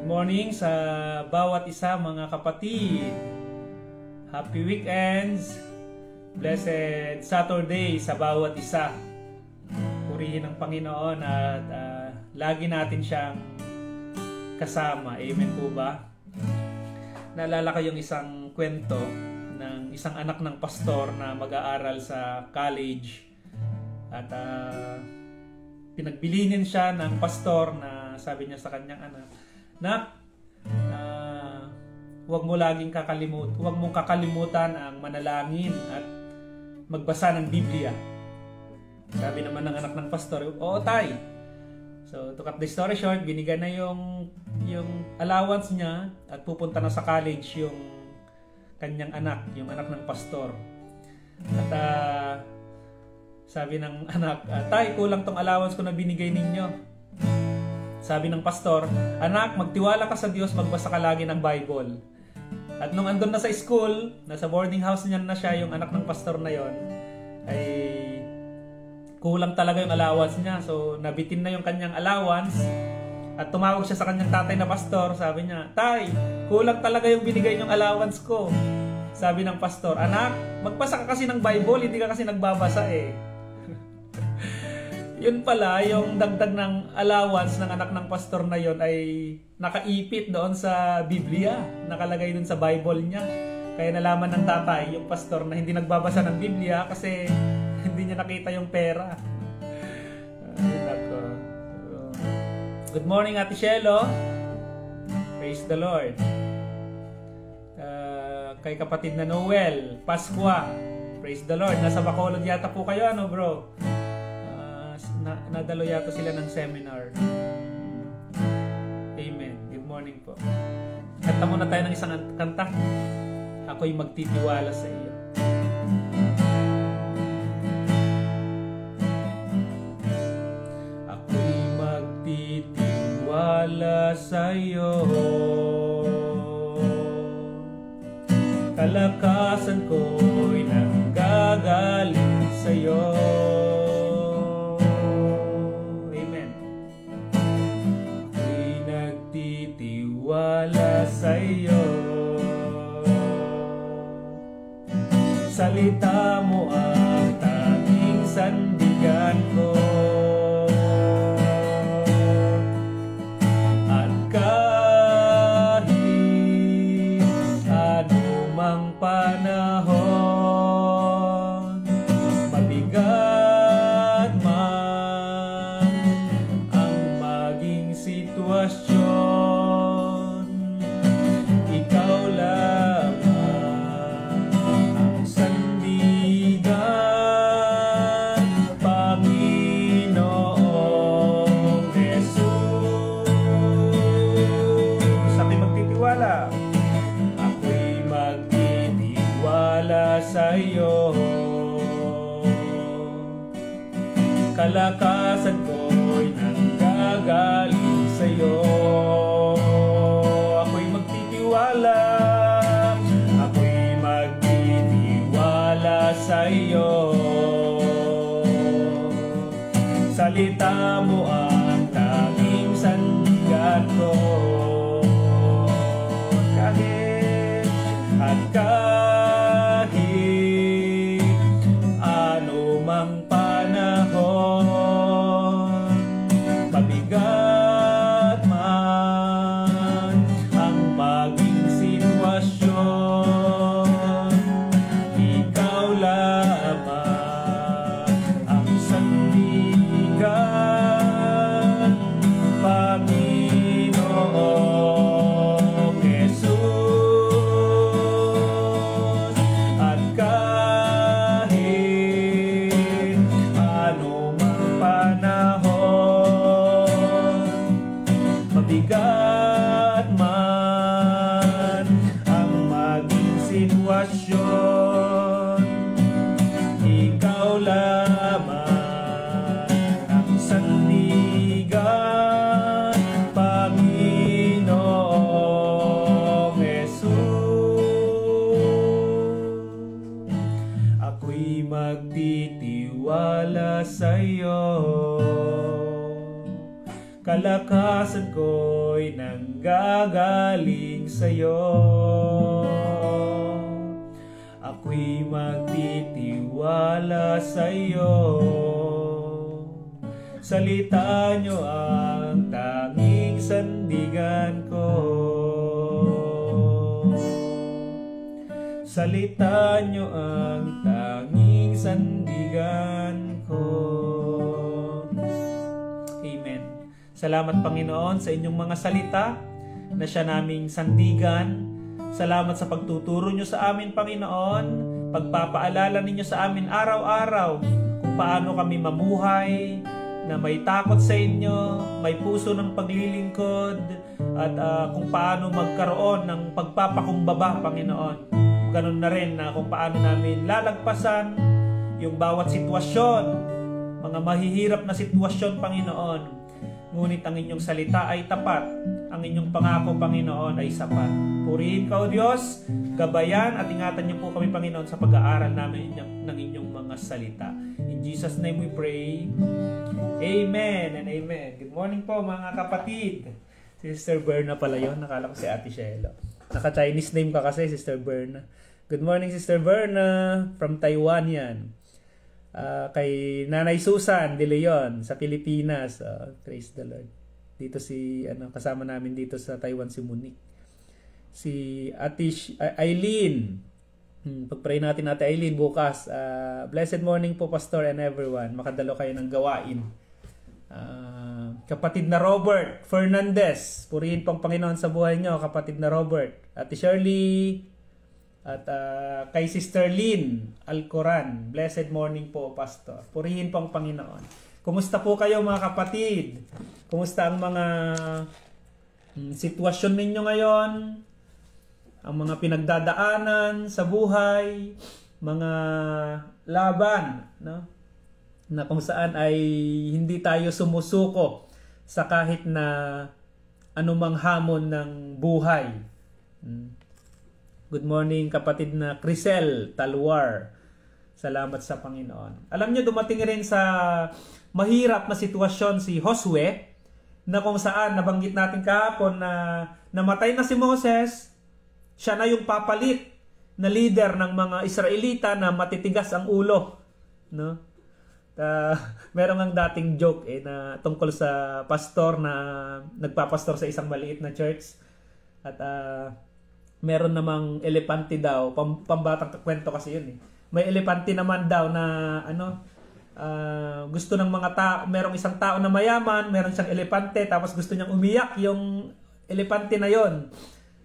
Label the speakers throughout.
Speaker 1: Good morning sa bawat isa mga kapatid. Happy weekends. Blessed Saturday sa bawat isa. Purihin ang Panginoon at lagi natin siyang kasama. Amen po ba? Naalala ko yung isang kwento ng isang anak ng pastor na mag-aaral sa college. At pinagbilinin siya ng pastor na sabi niya sa kanyang anak, "Nak, huwag mong kakalimutan ang manalangin at magbasa ng Biblia." Sabi naman ng anak ng pastor, "Oo, tay." So, to cut the story short, binigyan na yung allowance niya at pupunta na sa college yung kanyang anak, yung anak ng pastor. At sabi ng anak, "Tay, kulang tong allowance ko na binigay ninyo." Sabi ng pastor, "Anak, magtiwala ka sa Diyos, magbasa ka lagi ng Bible." At nung andun na sa school, nasa boarding house niya na siya, yung anak ng pastor na yon, ay kulang talaga yung allowance niya. So, nabitin na yung kanyang allowance at tumawag siya sa kanyang tatay na pastor. Sabi niya, "Tay, kulang talaga yung binigay niyong allowance ko." Sabi ng pastor, "Anak, magbasa ka kasi ng Bible, hindi ka kasi nagbabasa eh." Yun pala, yung dagdag ng allowance ng anak ng pastor na yon ay nakaipit doon sa Biblia. Nakalagay doon sa Bible niya. Kaya nalaman ng tatay, yung pastor, na hindi nagbabasa ng Biblia kasi hindi niya nakita yung pera. Good morning, Ate Shelo. Praise the Lord. Kay kapatid na Noel, Pasqua. Praise the Lord. Nasa Bacolod yata po kayo, ano bro? Nadalo yata sila ng seminar. Amen. Good morning po. Kanta muna tayo ng isang kanta. Ako'y magtitiwala sa iyo. Ako'y magtitiwala sa iyo. Kalakasan ko'y nanggagaling sa iyo. Wala sa iyo. Salita mo ang tanging sandigan ko. At kahit anumang panahon, mabigat man ang maging sitwasyon, sa iyo. Kalakasan ko'y nanggagaling sa iyo. Ako'y magtitiwala. Ako'y magtitiwala sa iyo. Salita mo ang tanging sandigan ko. Kahit anumang panahon, mabigat man ang maging sitwasyon, ikaw lamang ang sandigan, Panginoong Jesus. At kahit anumang panahon, mabigat man ang maging sitwasyon, ikaw lamang ang sandigan, Panginoong Jesus. Ako'y magtitiwala sa iyo. Kalakasan ko'y nanggagaling sa'yo. Ako'y magtitiwala sa'yo. Salita nyo ang tanging sandigan ko. Salita nyo ang tanging sandigan ko. Amen. Salamat Panginoon sa inyong mga salita na siya naming sandigan. Salamat sa pagtuturo nyo sa amin Panginoon. Pagpapaalala ninyo sa amin araw-araw kung paano kami mamuhay na may takot sa inyo, may puso ng paglilingkod, at kung paano magkaroon ng pagpapakumbaba Panginoon. Ganun na rin na kung paano namin lalagpasan yung bawat sitwasyon, mga mahihirap na sitwasyon, Panginoon. Ngunit ang inyong salita ay tapat. Ang inyong pangako, Panginoon, ay sapat. Purihin ka, O Diyos, gabayan at ingatan niyo po kami, Panginoon, sa pag-aaral namin ng inyong mga salita. In Jesus' name we pray. Amen and amen. Good morning po, mga kapatid. Si Sister Berna pala yun. Nakala ko si Ate Shelo. Naka-Chinese name ka kasi, Sister Berna. Good morning, Sister Berna. From Taiwan yan. Kay Nanay Susan De Leon sa Pilipinas. Praise the Lord. Dito si, kasama namin dito sa Taiwan si Monique. Si Ate Eileen. Pagpray natin Ate Eileen bukas. Blessed morning po, Pastor and everyone. Makadalo kayo ng gawain. Kapatid na Robert Fernandez, purihin pong Panginoon sa buhay nyo, kapatid na Robert. Ate Shirley, at kay Sister Lynn Alcoran, blessed morning po, Pastor. Purihin pong Panginoon. Kumusta po kayo mga kapatid? Kumusta ang mga sitwasyon ninyo ngayon? Ang mga pinagdadaanan sa buhay, mga laban, no? Na kung saan ay hindi tayo sumusuko sa kahit na anumang hamon ng buhay. Good morning kapatid na Crisel Talwar. Salamat sa Panginoon. Alam niyo, dumating rin sa mahirap na sitwasyon si Josue, na kung saan nabanggit natin kahapon na namatay na si Moses, siya na yung papalit na leader ng mga Israelita na matitigas ang ulo, no? Meron ang dating joke na tungkol sa pastor na nagpapastor sa isang maliit na church, at meron namang elepante daw, pambatang kwento kasi yun May elepante naman daw na gusto ng mga tao, merong isang tao na mayaman, meron siyang elepante, tapos gusto niyang umiyak yung elepante na yon.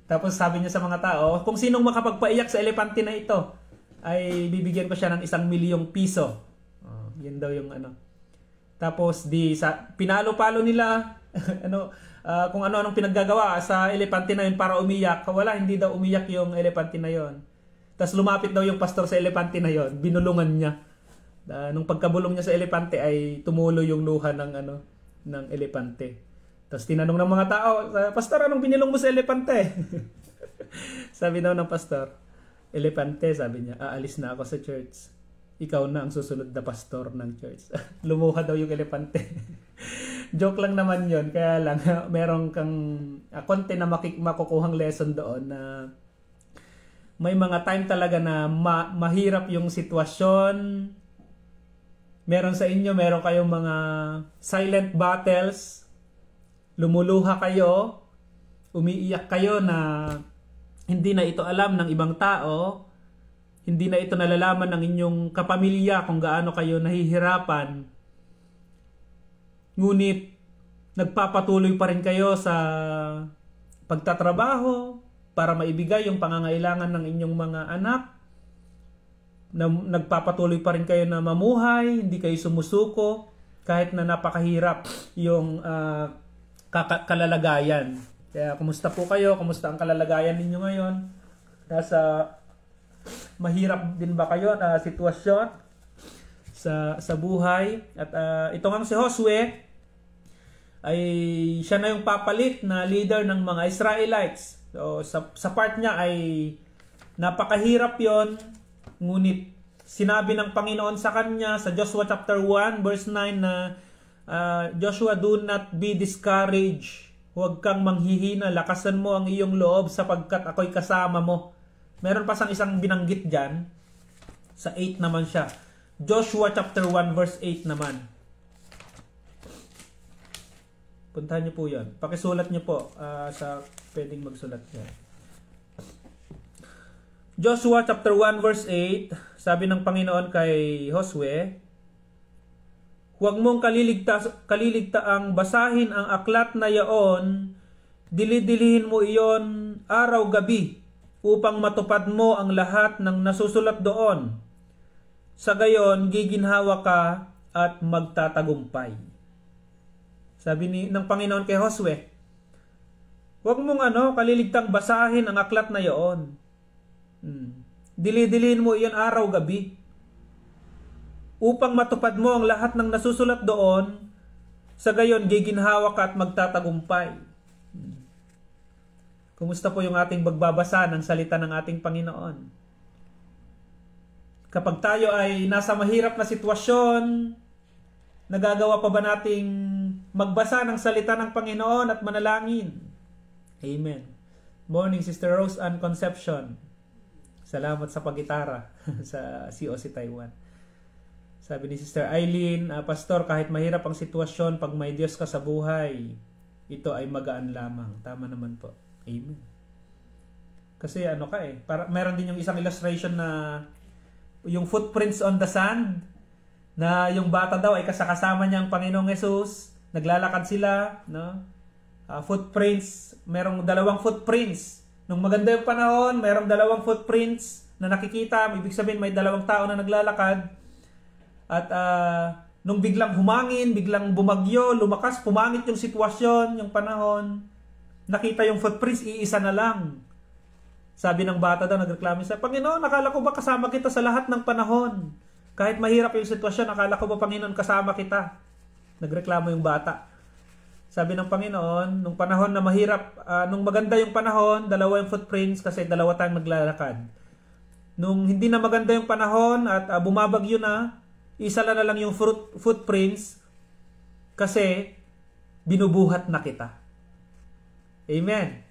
Speaker 1: Tapos sabi niya sa mga tao, kung sinong makapagpaiyak sa elepante na ito, ay bibigyan ko siya ng 1,000,000 piso. Yun daw yung Tapos pinalo-palo nila kung ano-anong pinaggagawa sa elepante na yun para umiyak. Wala, hindi daw umiyak yung elepante na yun. Tapos lumapit daw yung pastor sa elepante na yun, binulungan niya. Nung pagkabulong niya sa elepante ay tumulo yung luha ng elepante. Tapos tinanong ng mga tao, Pastor, anong binulong mo sa elepante? Sabi daw ng pastor, elepante, sabi niya, aalis na ako sa church. Ikaw na ang susunod na pastor ng church. Lumuha daw yung elepante. Joke lang naman yon, kaya lang meron kang konti na makukuhang lesson doon na may mga time talaga na mahirap yung sitwasyon. Meron sa inyo, meron kayong mga silent battles. Lumuluha kayo, umiiyak kayo na hindi na ito alam ng ibang tao. Hindi na ito nalalaman ng inyong kapamilya kung gaano kayo nahihirapan. Ngunit nagpapatuloy pa rin kayo sa pagtatrabaho para maibigay yung pangangailangan ng inyong mga anak. Nagpapatuloy pa rin kayo na mamuhay, hindi kayo sumusuko kahit na napakahirap yung kalalagayan. Kaya kumusta po kayo? Kumusta ang kalalagayan ninyo ngayon? Nasa mahirap din ba kayo na sitwasyon sa buhay? At ito nga si Josue ay siya na yung papalit na leader ng mga Israelites. So sa part niya ay napakahirap yon, ngunit sinabi ng Panginoon sa kanya sa Joshua chapter 1 verse 9 na Joshua, do not be discouraged Huwag kang manghihina, lakasan mo ang iyong loob sapagkat ako'y kasama mo. Meron pa sang isang binanggit dyan. Sa 8 naman siya. Joshua chapter 1 verse 8 naman. Puntahan niyo po yan. Pakisulat niyo po sa pwedeng magsulat niya. Joshua chapter 1 verse 8, sabi ng Panginoon kay Josue, huwag mong kaliligtaang basahin ang aklat na yaon, dilidilihin mo iyon araw-gabi upang matupad mo ang lahat ng nasusulat doon. Sa gayon, giginhawa ka at magtatagumpay. Sabi ng Panginoon kay Josue, huwag mong kaliligtang basahin ang aklat na yaon. Dilidilihin mo iyan araw-gabi upang matupad mo ang lahat ng nasusulat doon. Sa gayon, giginhawa ka at magtatagumpay. Kumusta po yung ating pagbabasa ng salita ng ating Panginoon? Kapag tayo ay nasa mahirap na sitwasyon, nagagawa pa ba nating magbasa ng salita ng Panginoon at manalangin? Amen. Morning, Sister Rose Ann Concepcion. Salamat sa pagitara sa COC Taiwan. Sabi ni Sister Eileen, Pastor, kahit mahirap ang sitwasyon, pag may Diyos ka sa buhay, ito ay magaan lamang. Tama naman po. Amen. Kasi meron din yung isang illustration na yung footprints on the sand, na yung bata daw ay kasama niya ang Panginoong Jesus. Naglalakad sila, no? Footprints, merong 2 footprints. Nung maganda yung panahon, merong 2 footprints na nakikita. Ibig sabihin may 2 tao na naglalakad. At nung biglang humangin, biglang bumagyo, lumakas, pumangit yung sitwasyon, yung panahon, nakita yung footprints, iisa na lang. Sabi ng bata daw, nagreklamo siya, Panginoon, nakala ko ba kasama kita sa lahat ng panahon? Kahit mahirap yung sitwasyon, nakala ko ba, Panginoon, kasama kita? Nagreklamo yung bata. Sabi ng Panginoon, nung panahon na mahirap, nung maganda yung panahon, 2 yung footprints kasi 2 tayong naglalakad. Nung hindi na maganda yung panahon at bumabagyo na, isa na lang yung footprints kasi binubuhat na kita. Amen.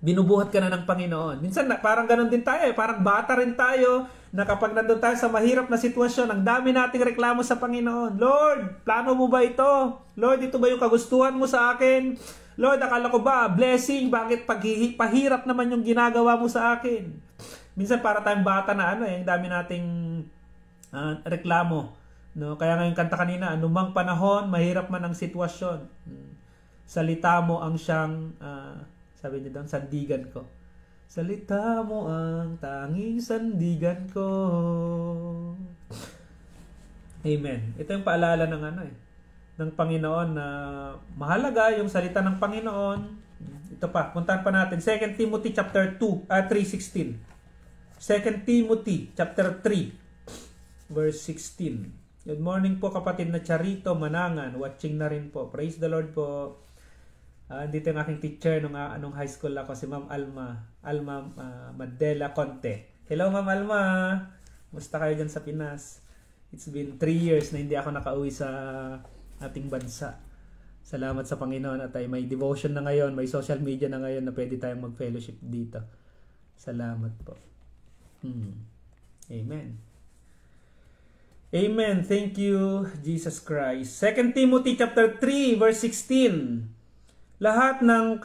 Speaker 1: Binubuhat ka na ng Panginoon. Minsan parang ganun din tayo, parang bata rin tayo na kapag nandun tayo sa mahirap na sitwasyon, ang dami nating reklamo sa Panginoon. Lord, plano mo ba ito? Lord, ito ba yung kagustuhan mo sa akin? Lord, akala ko ba, blessing, bakit pahirap naman yung ginagawa mo sa akin? Minsan para tayong bata na ang dami nating reklamo. No? Kaya ngayong kanta kanina, anumang panahon, mahirap man ang sitwasyon. Salita mo ang siyang, sabi niya doon, sandigan ko. Salita mo ang tanging sandigan ko. Amen. Ito yung paalala ng ng Panginoon na mahalaga yung salita ng Panginoon. Ito pa, puntahan pa natin 2 Timothy chapter 3:16. 2 Timothy chapter 3 verse 16. Good morning po kapatid na Charito Manangan, watching na rin po. Praise the Lord po. Dito yung aking teacher nung high school ako, si Ma'am Alma Madela Conte. Hello Ma'am Alma, musta kayo dyan sa Pinas? It's been 3 years na hindi ako nakauwi sa ating bansa. Salamat sa Panginoon at ay may devotion na ngayon, may social media na ngayon na pwede tayong mag-fellowship dito. Salamat po. Amen. Amen. Thank you, Jesus Christ. 2 Timothy chapter 3 verse 16. Lahat ng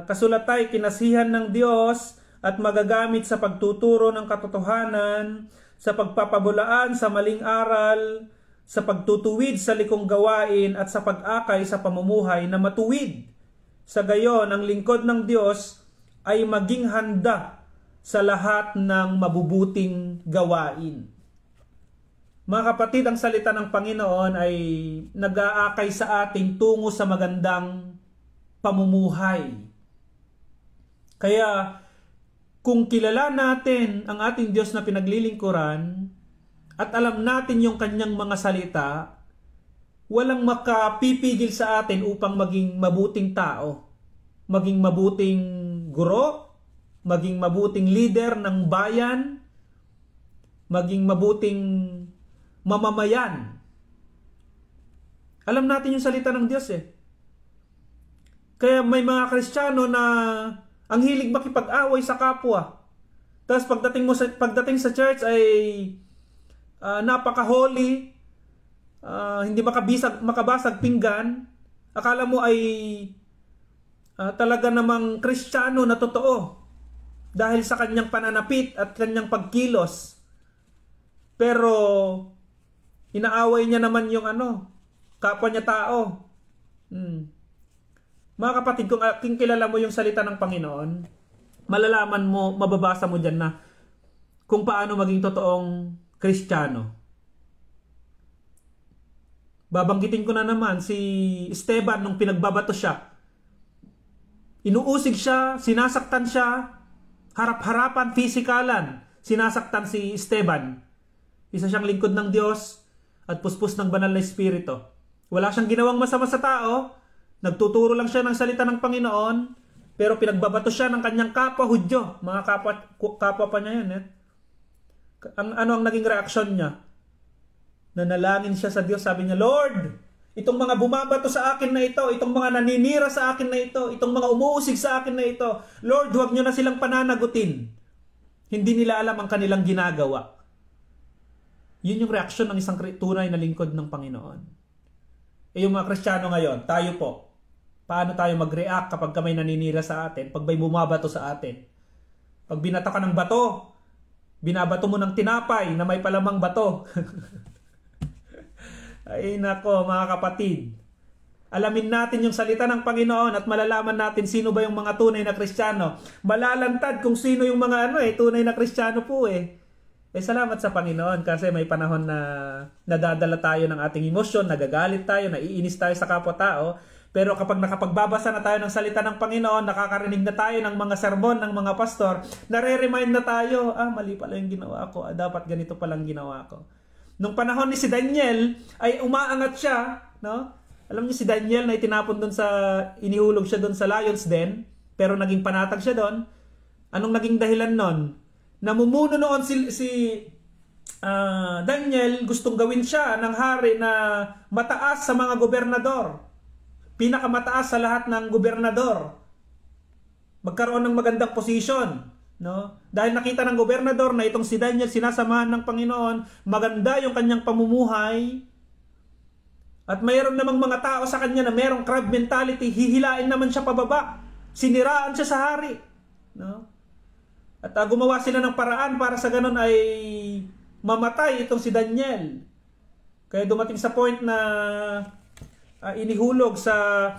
Speaker 1: kasulatay kinasihan ng Diyos at magagamit sa pagtuturo ng katotohanan, sa pagpapabulaan sa maling aral, sa pagtutuwid sa likong gawain at sa pag-akay sa pamumuhay na matuwid. Sa gayon, ang lingkod ng Diyos ay maging handa sa lahat ng mabubuting gawain. Mga kapatid, ang salita ng Panginoon ay nag-aakay sa ating tungo sa magandang pamumuhay. Kaya kung kilala natin ang ating Diyos na pinaglilingkuran at alam natin yung kanyang mga salita, walang makapipigil sa atin upang maging mabuting tao, maging mabuting guro, maging mabuting leader ng bayan, maging mabuting mamamayan. Alam natin yung salita ng Diyos Kaya may mga Kristiyano na ang hilig makipag-away sa kapwa. Tapos pagdating sa church ay napaka-holy, hindi makabasag pinggan. Akala mo ay talaga namang Kristiyano na totoo dahil sa kanyang pananapit at kanyang pagkilos. Pero inaaway niya naman yung kapwa niya tao. Mga kapatid, kung kilala mo yung salita ng Panginoon, malalaman mo, mababasa mo dyan na kung paano maging totoong Kristiyano. Babanggitin ko na naman si Esteban nung pinagbabato siya. Inuusig siya, sinasaktan siya, harap-harapan, fisikalan, sinasaktan si Esteban. Isa siyang lingkod ng Diyos at puspos ng banal na Espiritu. Wala siyang ginawang masama sa tao, nagtuturo lang siya ng salita ng Panginoon, pero pinagbabato siya ng kanyang kapwa Hudyo. Mga kapwa pa niya yan. Ang naging reaksyon niya? Nanalangin siya sa Diyos, sabi niya, Lord, itong mga bumabato sa akin na ito, itong mga naninira sa akin na ito, itong mga umuusig sa akin na ito, Lord, huwag niyo na silang pananagutin. Hindi nila alam ang kanilang ginagawa. Yun yung reaksyon ng isang tunay na lingkod ng Panginoon. Yung mga Kristiyano ngayon, tayo po, paano tayo mag-react kapag may naninira sa atin, pag may bumabato sa atin? Pag binato ka ng bato, binabato mo ng tinapay na may palamang bato. Ay nako mga kapatid, alamin natin yung salita ng Panginoon at malalaman natin sino ba yung mga tunay na Kristiyano. Malalantad kung sino yung mga tunay na Kristiyano po salamat sa Panginoon kasi may panahon na nadadala tayo ng ating emosyon, nagagalit tayo, naiinis tayo sa kapwa-tao. Pero kapag nakapagbabasa na tayo ng salita ng Panginoon, nakakarinig na tayo ng mga sermon ng mga pastor, nare-remind na tayo, mali pala yung ginawa ko, dapat ganito palang ginawa ko. Nung panahon ni si Daniel, ay umaangat siya, no? Alam niyo si Daniel na itinapon doon inihulog siya doon sa Lions Den, pero naging panatag siya doon. Anong naging dahilan nun? Namumuno noon si Daniel, gustong gawin siya ng hari na mataas sa mga gobernador. Pinakamataas sa lahat ng gobernador. Magkaroon ng magandang posisyon. No? Dahil nakita ng gobernador na itong si Daniel sinasamahan ng Panginoon, maganda yung kanyang pamumuhay, at mayroon namang mga tao sa kanya na mayroong crab mentality, hihilain naman siya pababa. Siniraan siya sa hari. No? At gumawa sila ng paraan para sa ganun ay mamatay itong si Daniel. Kaya dumating sa point na inihulog sa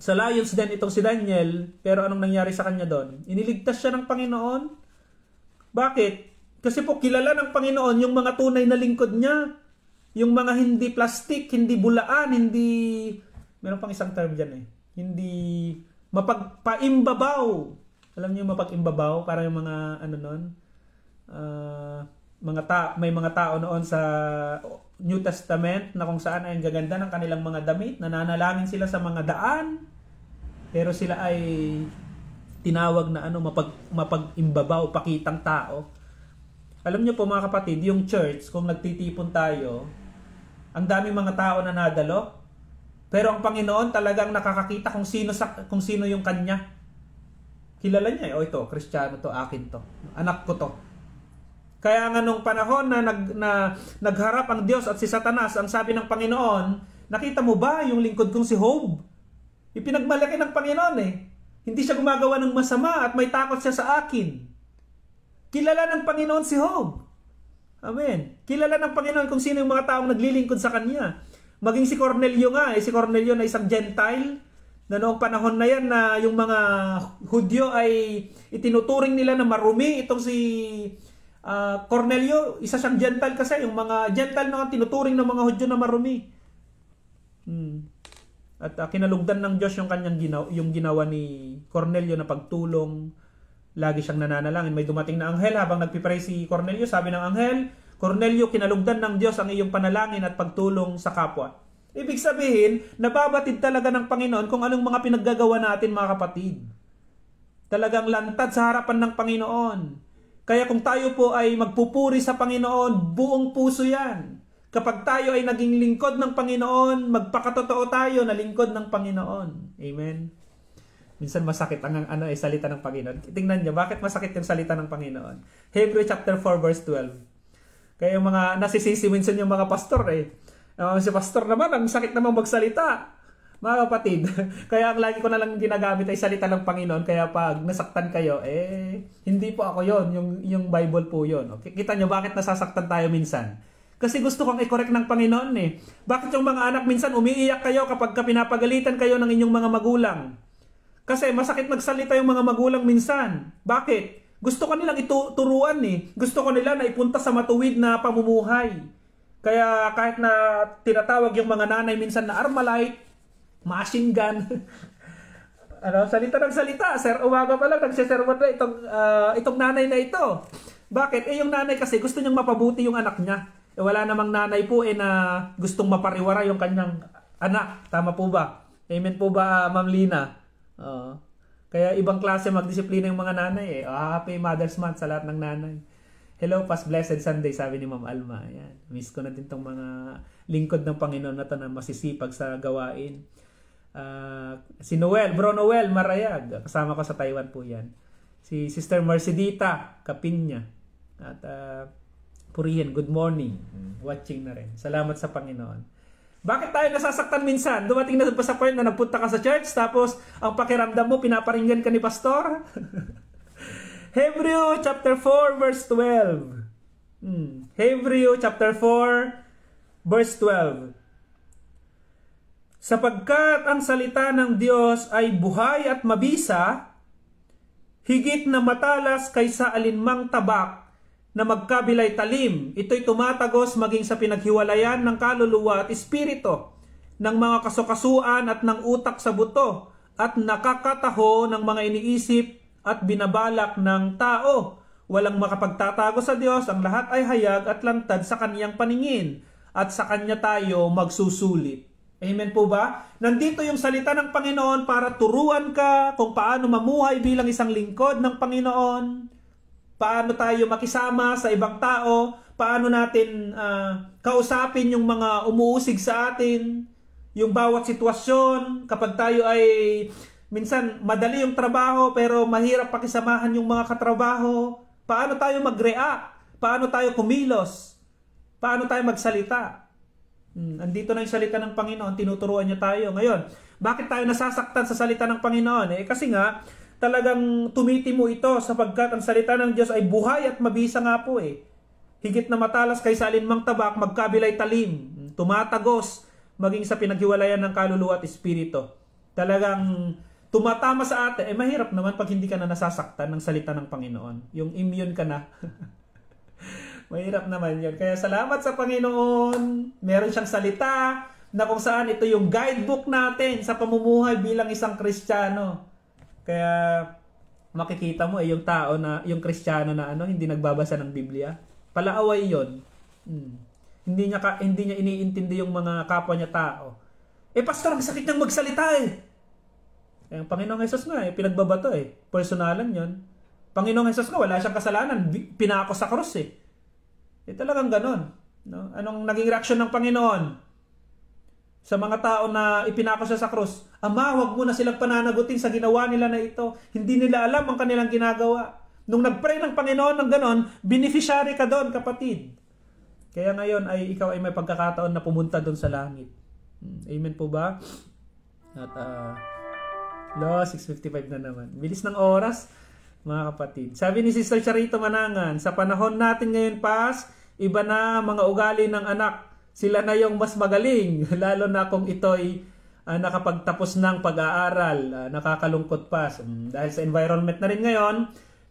Speaker 1: Lions Den itong si Daniel, pero anong nangyari sa kanya doon? Iniligtas siya ng Panginoon. Bakit? Kasi po kilala ng Panginoon yung mga tunay na lingkod niya. Yung mga hindi plastic, hindi bulaan, hindi... Meron pang isang term dyan Hindi mapagpaimbabaw. Alam niyo yung mapag-imbabaw? Para yung mga may mga tao noon sa New Testament na kung saan ay ang gaganda ng kanilang mga damit, nananalangin sila sa mga daan, pero sila ay tinawag na mapag-imbabaw, pakitang tao. Alam niyo po mga kapatid, yung church, kung nagtitipon tayo, ang daming mga tao na nadalo, pero ang Panginoon talagang nakakakita kung sino yung kanya. Kilala niya, ito, Kristiyano to, akin to, anak ko to. Kaya nga nung panahon na nagharap ang Diyos at si Satanas, ang sabi ng Panginoon, nakita mo ba yung lingkod kong si Job? Ipinagmalaki ng Panginoon Hindi siya gumagawa ng masama at may takot siya sa akin. Kilala ng Panginoon si Job. Amen. Kilala ng Panginoon kung sino yung mga taong naglilingkod sa Kanya. Maging si Cornelio nga, si Cornelio na isang Gentile, na noong panahon na yan na yung mga Hudyo ay itinuturing nila na marumi. Itong si Cornelio, isa siyang Gentile kasi, yung mga Gentile na tinuturing ng mga Hudyo na marumi. At kinalugdan ng Diyos yung kanyang ginawa ni Cornelio na pagtulong. Lagi siyang nananalangin. May dumating na anghel habang nagpipray si Cornelio. Sabi ng anghel, Cornelio, kinalugdan ng Diyos ang iyong panalangin at pagtulong sa kapwa. Ibig sabihin, nababatid talaga ng Panginoon kung anong mga pinaggagawa natin mga kapatid. Talagang lantad sa harapan ng Panginoon. Kaya kung tayo po ay magpupuri sa Panginoon, buong puso yan. Kapag tayo ay naging lingkod ng Panginoon, magpakatotoo tayo na lingkod ng Panginoon. Amen? Minsan masakit ang salita ng Panginoon. Tingnan niyo, bakit masakit yung salita ng Panginoon? Hebrew chapter 4 verse 12. Kaya yung mga nasisisi minsan yung mga pastor si pastor naman, ang sakit naman magsalita. Mga kapatid, kaya ang lagi ko na lang ginagamit ay salita ng Panginoon. Kaya pag nasaktan kayo, hindi po ako yon, yung Bible po yon. Okay? Kita nyo bakit nasasaktan tayo minsan? Kasi gusto kong i-correct ng Panginoon Bakit yung mga anak minsan umiiyak kayo kapag pinapagalitan kayo ng inyong mga magulang? Kasi masakit magsalita yung mga magulang minsan. Bakit? Gusto ko nilang ituruan Gusto ko nila na ipunta sa matuwid na pamumuhay. Kaya kahit na tinatawag yung mga nanay minsan na Armalite, machine gun. Salita ng salita. Sir, umaga pa lang nagsisermon na itong nanay na ito. Bakit? Yung nanay kasi gusto niyang mapabuti yung anak niya. Wala namang nanay po na gustong mapariwara yung kanyang anak. Tama po ba? Amen po ba, Ma'am Lina? Kaya ibang klase magdisiplina yung mga nanay Happy Mother's Month sa lahat ng nanay. Hello, past blessed Sunday, sabi ni Ma'am Alma. Ayan. Miss ko na din tong mga lingkod ng Panginoon na to na masisipag sa gawain. Si Noel, Bro Noel Marayag, kasama ko sa Taiwan po yan. Si Sister Mercedita Kapinya. At Purihan, good morning. Watching na rin. Salamat sa Panginoon. Bakit tayo nasasaktan minsan? Dumating na pa sa point na nagpunta ka sa church, tapos ang pakiramdam mo, pinaparinggan ka ni pastor? Hebrew chapter 4 verse 12. Hebrew chapter 4 verse 12. Sapagkat ang salita ng Diyos ay buhay at mabisa, higit na matalas kaysa alinmang tabak na magkabilay talim. Ito'y tumatagos maging sa pinaghiwalayan ng kaluluwa at espiritu, ng mga kasukasuan at ng utak sa buto, at nakakataho ng mga iniisip at binabalak ng tao. Walang makapagtatago sa Diyos, ang lahat ay hayag at lantad sa kaniyang paningin, at sa kanya tayo magsusulit. Amen po ba? Nandito yung salita ng Panginoon para turuan ka kung paano mamuhay bilang isang lingkod ng Panginoon, paano tayo makisama sa ibang tao, paano natin kausapin yung mga umuusig sa atin, yung bawat sitwasyon, kapag tayo ay minsan madali yung trabaho pero mahirap pakisamahan yung mga katrabaho, paano tayo mag-react, paano tayo kumilos, paano tayo magsalita. Andito na yung salita ng Panginoon, tinuturuan niya tayo. Ngayon, bakit tayo nasasaktan sa salita ng Panginoon? Kasi nga, talagang tumitimo ito sapagkat ang salita ng Diyos ay buhay at mabisa nga po Higit na matalas kaysa alinmang tabak, magkabilay talim, tumatagos, maging sa pinaghiwalayan ng kaluluwa at espiritu. Talagang tumatama sa atin. Mahirap naman pag hindi ka na nasasaktan ng salita ng Panginoon. Yung immune ka na. Mahirap naman yun. Kaya salamat sa Panginoon. Meron siyang salita na kung saan ito yung guidebook natin sa pamumuhay bilang isang Kristiyano. Kaya makikita mo yung tao na, yung Kristiyano na hindi nagbabasa ng Biblia. Palaaway yon. Hindi niya iniintindi yung mga kapwa niya tao. Pastor, ang sakit niyang magsalita Ang Panginoong Hesus nga pinagbabato Personalan yon. Panginoong Hesus nga wala siyang kasalanan. Pinako sa krus talagang ganon. No? Anong naging reaksyon ng Panginoon sa mga tao na ipinako siya sa krus? Ama, huwag mo na silang pananagutin sa ginawa nila na ito. Hindi nila alam ang kanilang ginagawa. Nung nagpray ng Panginoon ng ganon, beneficiary ka doon, kapatid. Kaya ngayon ay ikaw ay may pagkakataon na pumunta doon sa langit. Amen po ba? At 6:55 na naman. Bilis ng oras, mga kapatid. Sabi ni Sister Charito Manangan, sa panahon natin ngayon, iba na mga ugali ng anak. Sila na yung mas magaling, lalo na kung ito'y nakapagtapos ng pag-aaral. Nakakalungkot pa. Dahil sa environment na rin ngayon,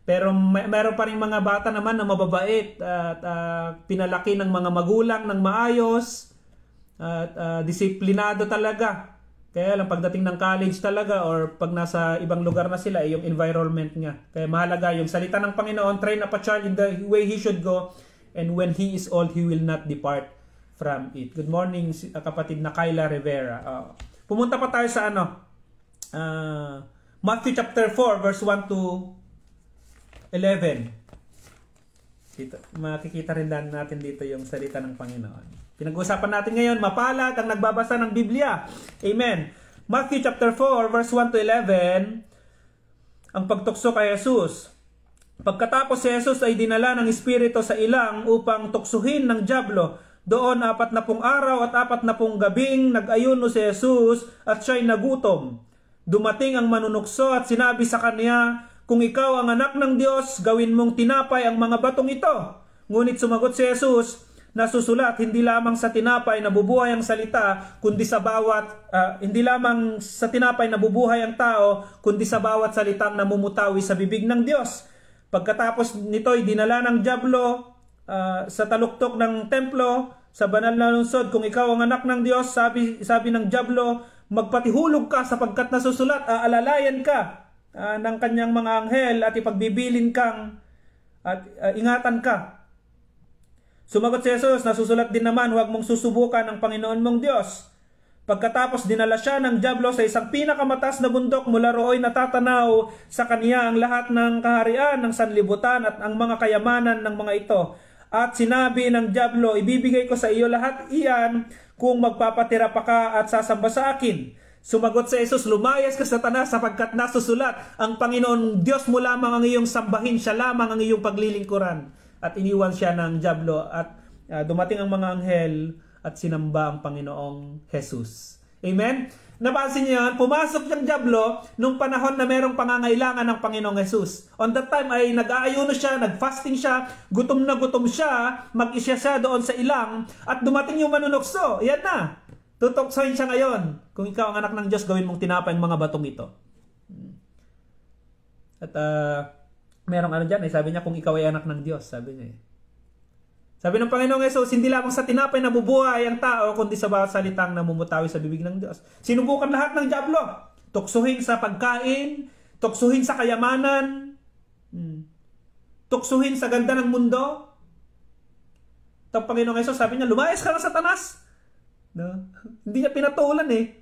Speaker 1: pero meron pa rin mga bata naman na mababait at pinalaki ng mga magulang ng maayos at disiplinado talaga. Kaya lang pagdating ng college talaga or pag nasa ibang lugar na sila, yung environment nga. Kaya mahalaga yung salita ng Panginoon, train up a child in the way he should go, and when he is old, he will not depart from it. Good morning, kapatid na Kyla Rivera. Pumunta pa tayo sa Matthew chapter 4 verse 1 to 11. Makikita rin natin dito yung salita ng Panginoon. Pinag-uusapan natin ngayon, mapalad ang nagbabasa ng Biblia. Amen. Matthew chapter 4, verse 1 to 11, ang pagtukso kay Jesus. Pagkatapos si Jesus ay dinala ng Espiritu sa ilang upang tuksuhin ng dyablo. Doon 40 araw at 40 gabing nag-ayuno si Jesus at siya'y nagutom. Dumating ang manunukso at sinabi sa kanya, kung ikaw ang anak ng Diyos, gawin mong tinapay ang mga batong ito. Ngunit sumagot si Jesus, nasusulat, hindi lamang sa tinapay nabubuhay ang salita, kundi sa hindi lamang sa tinapay nabubuhay ang tao, kundi sa bawat salitang namumutawi sa bibig ng Diyos. Pagkatapos nito'y dinala ng dyablo sa taluktok ng templo, sa banal na lungsod, kung ikaw ang anak ng Diyos, sabi ng dyablo, magpatihulog ka sapagkat nasusulat, aalalayan ka ng kanyang mga anghel at ipagbibilin kang at ingatan ka. Sumagot si Jesus, nasusulat din naman, huwag mong susubukan ang Panginoon mong Diyos. Pagkatapos dinala siya ng dyablo sa isang pinakamataas na bundok, mula rooy natatanaw sa kanya ang lahat ng kaharian ng sanlibutan at ang mga kayamanan ng mga ito. At sinabi ng dyablo, ibibigay ko sa iyo lahat iyan kung magpapatira pa ka at sasamba sa akin. Sumagot si Jesus, lumayas ka Satanas sapagkat nasusulat, ang Panginoon Diyos mo lamang ang iyong sambahin, siya lamang ang iyong paglilingkuran. At iniwan siya ng dyablo at dumating ang mga anghel at sinamba ang Panginoong Jesus. Amen? Napansin niyo yan? Pumasok yung dyablo nung panahon na merong pangangailangan ng Panginoong Jesus. On that time ay nag-aayuno siya, nag-fasting siya, gutom na gutom siya, mag-isya siya doon sa ilang, at dumating yung manunukso. Yan na. Tutoksohin siya ngayon. Kung ikaw ang anak ng Diyos, gawin mong tinapay ang mga batong ito. At merong ano dyan, sabi niya, kung ikaw ay anak ng Diyos, sabi niya eh. Sabi ng Panginoong Yesus, hindi lamang sa tinapay nabubuhay ang tao, kundi sa bawat salitang namumutawi sa bibig ng Diyos. Sinubukan lahat ng dyablo. Tuksuhin sa pagkain, tuksuhin sa kayamanan, tuksuhin sa ganda ng mundo. Ang Panginoong Yesus, sabi niya, lumayas ka na Satanas. No? Hindi niya pinatulan eh.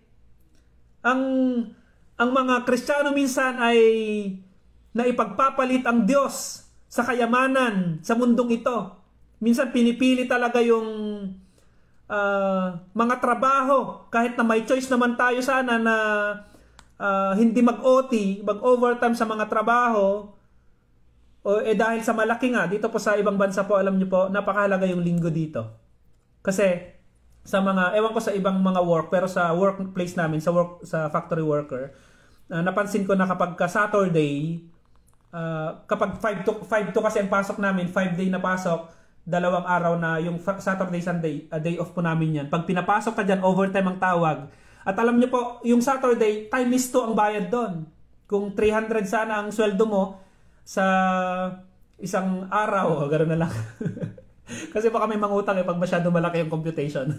Speaker 1: Ang mga Kristiyano minsan ay naipagpapalit ang Diyos sa kayamanan sa mundong ito. Minsan pinipili talaga yung mga trabaho, kahit na may choice naman tayo sana na hindi mag-OT, mag-overtime sa mga trabaho, dahil sa malaki nga, dito po sa ibang bansa po, alam niyo po, napakahalaga yung linggo dito. Kasi sa mga, ewan ko sa ibang mga work, pero sa workplace namin, sa factory worker, napansin ko na kapag Saturday, kapag 5 to kasi ang pasok namin, 5-day na pasok, 2 araw na yung Saturday, Sunday, day off po namin yan. Pag pinapasok ka dyan, overtime ang tawag. At alam niyo po, yung Saturday, time is 2 ang bayad doon. Kung 300 sana ang sweldo mo sa isang araw, gano'n na lang. Kasi baka may mangutang pag masyado malaki yung computation.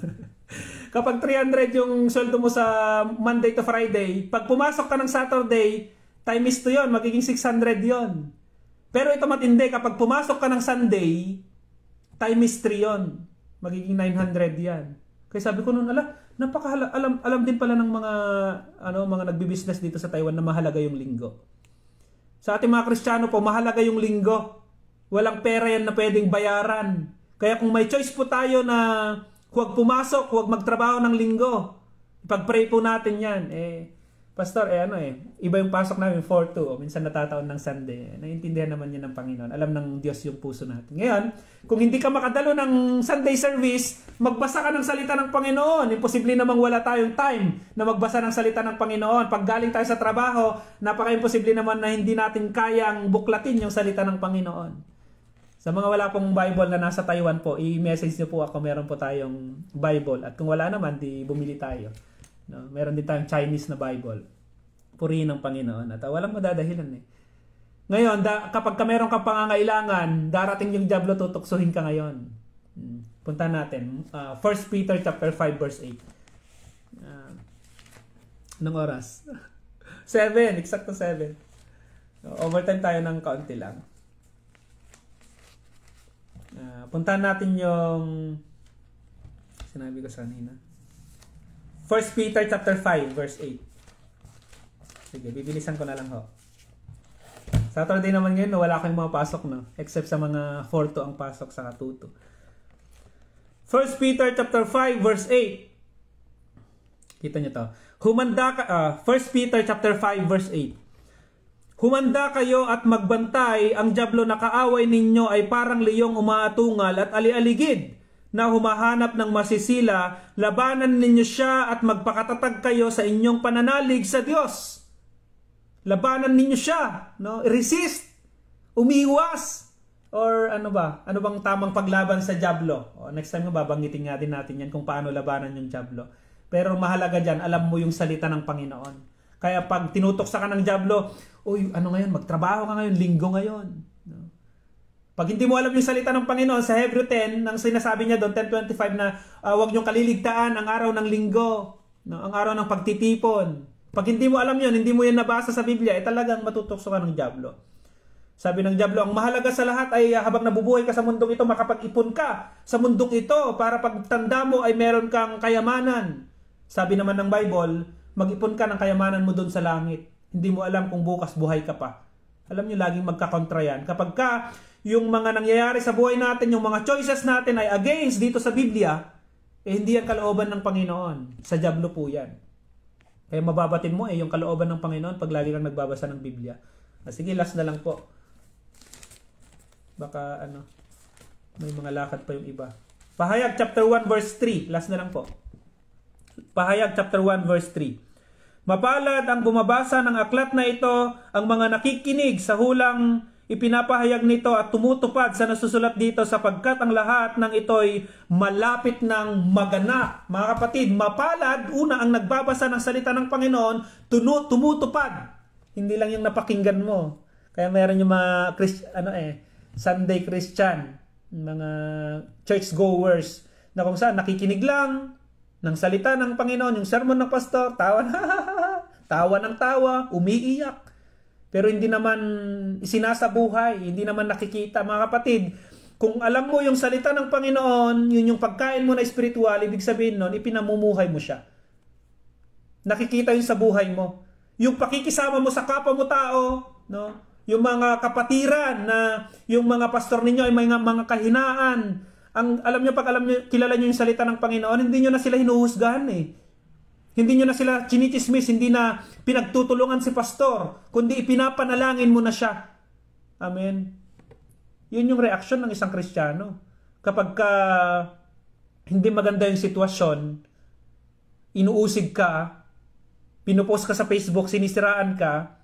Speaker 1: Kapag 300 yung sweldo mo sa Monday to Friday, pag pumasok ka ng Saturday, time is 2 yun, magiging 600 yun. Pero ito matindi, kapag pumasok ka ng Sunday, time is 3 yun. Magiging 900 yan. Kaya sabi ko noon, alam din pala ng mga nagbi-business dito sa Taiwan na mahalaga yung linggo. Sa ating mga Kristiyano po, mahalaga yung linggo. Walang pera yan na pwedeng bayaran. Kaya kung may choice po tayo na huwag pumasok, huwag magtrabaho ng linggo, ipag-pray po natin yan. Pastor, iba yung pasok namin 4-2, minsan natataon ng Sunday. Naiintindihan naman yan ng Panginoon. Alam ng Diyos yung puso natin. Ngayon, kung hindi ka makadalo ng Sunday service, magbasa ka ng salita ng Panginoon. Imposible namang wala tayong time na magbasa ng salita ng Panginoon. Pag galing tayo sa trabaho, napaka-imposible naman na hindi natin kayang buklatin yung salita ng Panginoon. Sa mga wala pong Bible na nasa Taiwan po, i-message niyo po ako, meron po tayong Bible. At kung wala naman, di bumili tayo. No, meron din tayong Chinese na Bible. Purihin ng Panginoon. At walang madadahilan eh. Ngayon, kapag meron kang pangangailangan, darating yung dyablo, tutuksuhin ka ngayon. Punta natin. 1 Peter chapter 5 verse 8. Anong oras? 7. Eksakto 7. Overtime tayo ng kaunti lang. Puntahan natin yung sinabi ko sa kanina. 1 Peter chapter 5 verse 8. Sige, bibilisan ko na lang ho. Saturday naman ngayon, wala kayong mga pasok, no? Except sa mga 4 to ang pasok sa 2 to. 1 1 Peter chapter 5 verse 8. Kita niyo to. 1 Peter chapter 5 verse 8. Humanda kayo at magbantay, ang dyablo na kaaway ninyo ay parang leyong umaatungal at ali-aligid na humahanap ng masisila. Labanan ninyo siya at magpakatatag kayo sa inyong pananalig sa Diyos. Labanan ninyo siya, no? Resist, umiwas, or ano ba? Ano bang tamang paglaban sa dyablo? Next time babanggitin nga din natin yan kung paano labanan yung dyablo. Pero mahalaga dyan, alam mo yung salita ng Panginoon. Kaya pag tinutoksa ka ng dyablo, uy, ano ngayon, magtrabaho ka ngayon, linggo ngayon. No? Pag hindi mo alam yung salita ng Panginoon, sa Hebrew 10, nang sinasabi niya doon, 10:25 na huwag niyong kaliligtaan ang araw ng linggo, no? Ang araw ng pagtitipon. Pag hindi mo alam yun, hindi mo yan nabasa sa Biblia, talagang matutokso ka ng dyablo. Sabi ng dyablo, ang mahalaga sa lahat ay habang nabubuhay ka sa mundong ito, makapag-ipon ka sa mundong ito para pagtanda mo ay meron kang kayamanan. Sabi naman ng Bible, mag-ipon ka ng kayamanan mo doon sa langit. Hindi mo alam kung bukas buhay ka pa. Alam nyo, laging magkakontra yan. Kapag ka yung mga nangyayari sa buhay natin, yung mga choices natin ay against dito sa Biblia, hindi yan kalooban ng Panginoon. Sa dyablo po yan. Kaya mababatin mo yung kalooban ng Panginoon pag lagi kang nagbabasa ng Biblia. Sige, last na lang po. Baka may mga lakad pa yung iba. Pahayag chapter 1 verse 3. Last na lang po. Pahayag chapter 1 verse 3. Mapalad ang bumabasa ng aklat na ito, ang mga nakikinig sa hulang ipinapahayag nito at tumutupad sa nasusulat dito, sapagkat ang lahat ng ito'y malapit ng maganap. Mga kapatid, mapalad, una, ang nagbabasa ng salita ng Panginoon, tumutupad. Hindi lang yung napakinggan mo. Kaya meron yung mga Sunday Christian, mga churchgoers, na kung saan nakikinig lang ng salita ng Panginoon, yung sermon ng pastor, tawa ng tawa, umiiyak. Pero hindi naman isinasabuhay, hindi naman nakikita. Mga kapatid, kung alam mo yung salita ng Panginoon, yun yung pagkain mo na espiritual, ibig sabihin nun, ipinamumuhay mo siya. Nakikita yun sa buhay mo. Yung pakikisama mo sa kapwa mo tao, no? Yung mga kapatiran na yung mga pastor ninyo ay may mga kahinaan. Alam nyo, kilala nyo yung salita ng Panginoon, hindi nyo na sila hinuhusgahan eh. Hindi nyo na sila chinichismis, hindi na pinagtutulungan si pastor, kundi ipinapanalangin mo na siya. Amen. Yun yung reaksyon ng isang Kristiyano. Kapag hindi maganda yung sitwasyon, inuusig ka, pinupost ka sa Facebook, sinisiraan ka,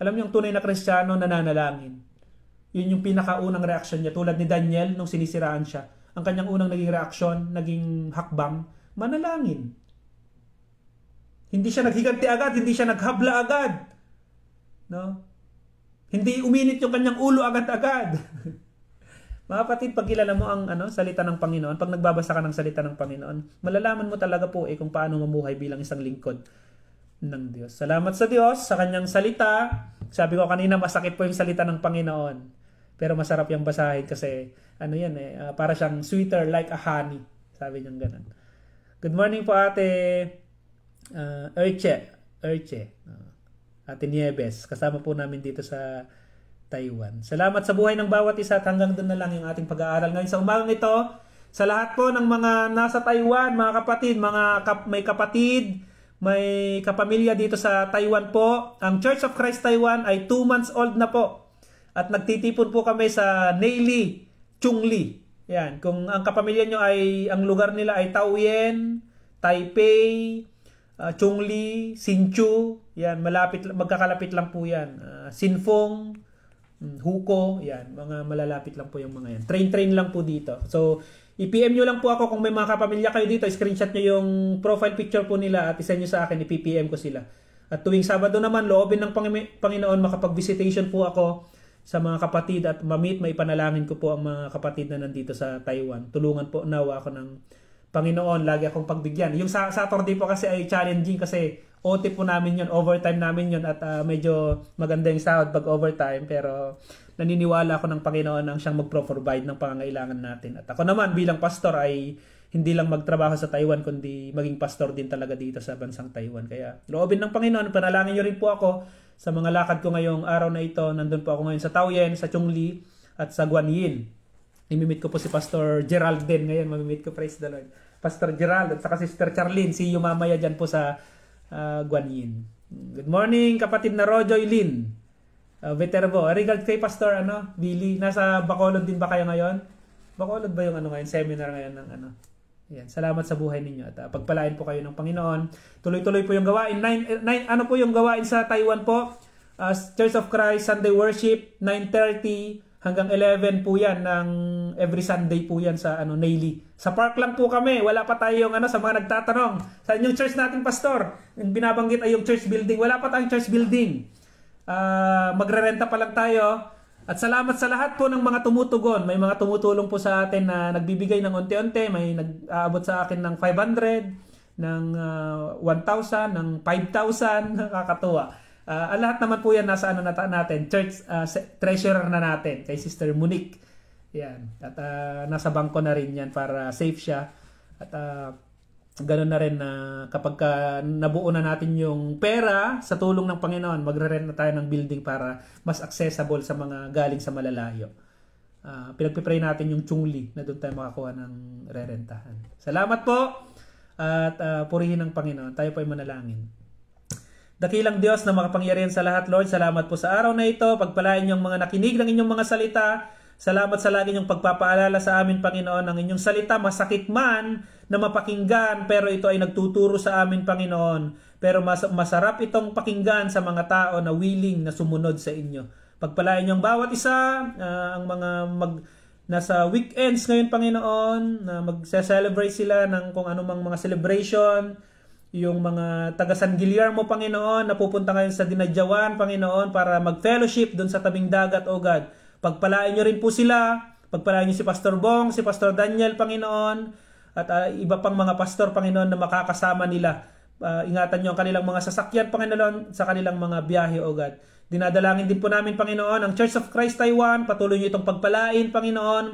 Speaker 1: alam nyo yung tunay na Kristiyano nananalangin. Yun yung pinakaunang reaksyon niya. Tulad ni Daniel, nung sinisiraan siya. Ang kanyang unang naging reaksyon, naging hakbang, manalangin. Hindi siya naghiganti agad, hindi siya naghabla agad. No? Hindi uminit yung kanyang ulo agad-agad. Mga kapatid, pag kilala mo ang salita ng Panginoon, pag nagbabasa ka ng salita ng Panginoon, malalaman mo talaga po kung paano mamuhay bilang isang lingkod ng Diyos. Salamat sa Diyos sa kanyang salita. Sabi ko kanina, masakit po yung salita ng Panginoon. Pero masarap yung basahin kasi para siyang sweeter like a honey. Sabi niyang ganun. Good morning po ate Erche. Ate Nieves. Kasama po namin dito sa Taiwan. Salamat sa buhay ng bawat isa at hanggang doon na lang yung ating pag-aaral ngayon sa umagang ito. Sa lahat po ng mga nasa Taiwan, mga kapatid, may kapatid, may kapamilya dito sa Taiwan po. Ang Church of Christ Taiwan ay 2 months old na po. At nagtitipon po kami sa Neili, Chungli. Yan. Kung ang kapamilya nyo ang lugar nila ay Taoyuan, Taipei, Chungli, Hsinchu. Yan. Magkakalapit lang po yan. Sinfong, Huko. Yan. Mga malalapit lang po yung mga yan. Train lang po dito. So, i-PM nyo lang po ako kung may mga kapamilya kayo dito. Screenshot nyo yung profile picture po nila at isend nyo sa akin. I-PM ko sila. At tuwing Sabado naman, loobin ng Panginoon, makapag-visitation po ako sa mga kapatid at maipanalangin ko po ang mga kapatid na nandito sa Taiwan. Tulungan po nawa ako ng Panginoon, lagi akong pagbigyan. Yung sa Saturday po kasi ay challenging kasi OT po namin yun, overtime namin yun at medyo maganda yung sahod pag overtime, pero naniniwala ako ng Panginoon ang siyang magpro-provide ng pangangailangan natin. At ako naman bilang pastor ay hindi lang magtrabaho sa Taiwan kundi maging pastor din talaga dito sa bansang Taiwan. Kaya loobin ng Panginoon, panalangin niyo rin po ako sa mga lakad ko ngayong araw na ito. Nandun po ako ngayon sa Taoyuan, sa Chungli at sa Guanyin. imimit ko po si Pastor Gerald din ngayon. Mamimit ko, praise the Lord. Pastor Gerald at saka Sister Charlene. See you mamaya dyan po sa Guanyin. Good morning, kapatid na Rojoy Lin. Veterbo. Regard kay Pastor Billy. Nasa Bacolod din ba kayo ngayon? Bacolod ba yung ngayon? Seminar ngayon ng Yan. Salamat sa buhay ninyo at pagpalain po kayo ng Panginoon. Tuloy-tuloy po yung gawain. Ano po yung gawain sa Taiwan po? Church of Christ Sunday Worship 9:30 hanggang 11 po yan ng every Sunday po yan sa Naily. Sa park lang po kami. Wala pa tayong sa mga nagtatanong. Sa inyong church natin, Pastor, yung binabanggit ay yung church building. Wala pa tayong church building. Magrerenta pa lang tayo. At salamat sa lahat po ng mga tumutugon. May mga tumutulong po sa atin na nagbibigay ng unti-unti. May nag-aabot sa akin ng 500, ng 1,000, ng 5,000. Nakakatuwa. Lahat naman po yan nasa natin. Church treasurer na natin. Kay Sister Monique. Yan. At nasa bangko na rin yan para safe siya. At ganoon na rin na kapag nabuo na natin yung pera sa tulong ng Panginoon, magre-rent na tayo ng building para mas accessible sa mga galing sa malalayo. Pinagpipray natin yung Chungli na doon tayo makakuha ng rerentahan. Salamat po at purihin ng Panginoon. Tayo po ay manalangin. Dakilang Diyos na makapangyarihan sa lahat, Lord, salamat po sa araw na ito. Pagpalain niyo ang mga nakinig ng inyong mga salita. Salamat sa lagi niyong pagpapaalala sa amin, Panginoon, ng inyong salita. Masakit man na mapakinggan, pero ito ay nagtuturo sa amin, Panginoon. Pero masarap itong pakinggan sa mga tao na willing na sumunod sa inyo. Pagpalain niyo ang bawat isa, ang mga nasa weekends ngayon, Panginoon, na magse-celebrate sila ng kung anumang mga celebration. Yung mga taga San Guillermo, Panginoon, na pupunta ngayon sa Dinadjawan, Panginoon, para mag-fellowship doon sa tabing dagat, O God. Pagpalain niyo rin po sila. Pagpalain niyo si Pastor Bong, si Pastor Daniel, Panginoon, at iba pang mga pastor, Panginoon, na makakasama nila. Ingatan niyo ang kanilang mga sasakyan, Panginoon, sa kanilang mga biyahe, O God. Dinadalangin din po namin, Panginoon, ang Church of Christ Taiwan. Patuloy niyo itong pagpalain, Panginoon,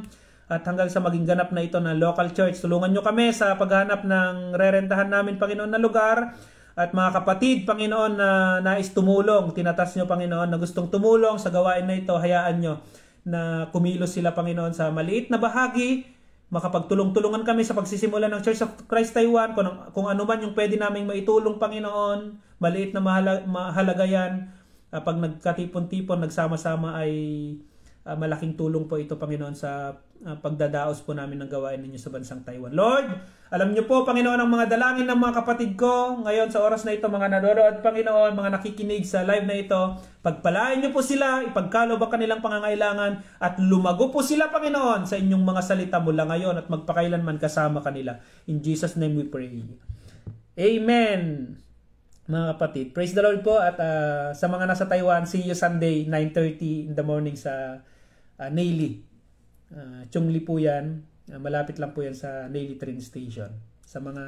Speaker 1: at hanggang sa maging ganap na ito na local church. Tulungan niyo kami sa paghanap ng rerentahan namin, Panginoon, na lugar. At mga kapatid, Panginoon, na nais tumulong, tinatas niyo, Panginoon, na gustong tumulong sa gawain na ito, hayaan niyo na kumilos sila, Panginoon, sa maliit na bahagi. Makapagtulong-tulungan kami sa pagsisimula ng Church of Christ Taiwan. Kung ano man yung pwede naming maitulong, Panginoon, maliit na mahalaga yan. Pag nagkatipon-tipon, nagsama-sama ay malaking tulong po ito, Panginoon, sa pagdadaos po namin ng gawain ninyo sa bansang Taiwan. Lord, alam niyo po, Panginoon, ang mga dalangin ng mga kapatid ko ngayon sa oras na ito, mga nanonood, Panginoon, mga nakikinig sa live na ito. Pagpalain niyo po sila, ipagkaloob ang kanilang pangangailangan at lumago po sila, Panginoon, sa inyong mga salita mula ngayon at magpakailanman kasama kanila. In Jesus' name we pray. Amen. Mga kapatid, praise the Lord po. At sa mga nasa Taiwan, see you Sunday 9:30 in the morning sa Naily. Chungli po yan. Malapit lang po yan sa Naily train station. Sa mga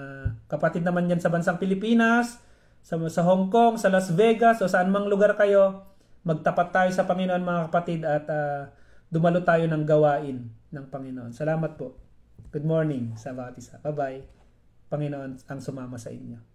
Speaker 1: kapatid naman yan sa bansang Pilipinas, sa Hong Kong, sa Las Vegas, o saan mang lugar kayo, magtapat tayo sa Panginoon, mga kapatid, at dumalo tayo ng gawain ng Panginoon. Salamat po. Good morning sa bawat isa. Bye-bye. Panginoon ang sumama sa inyo.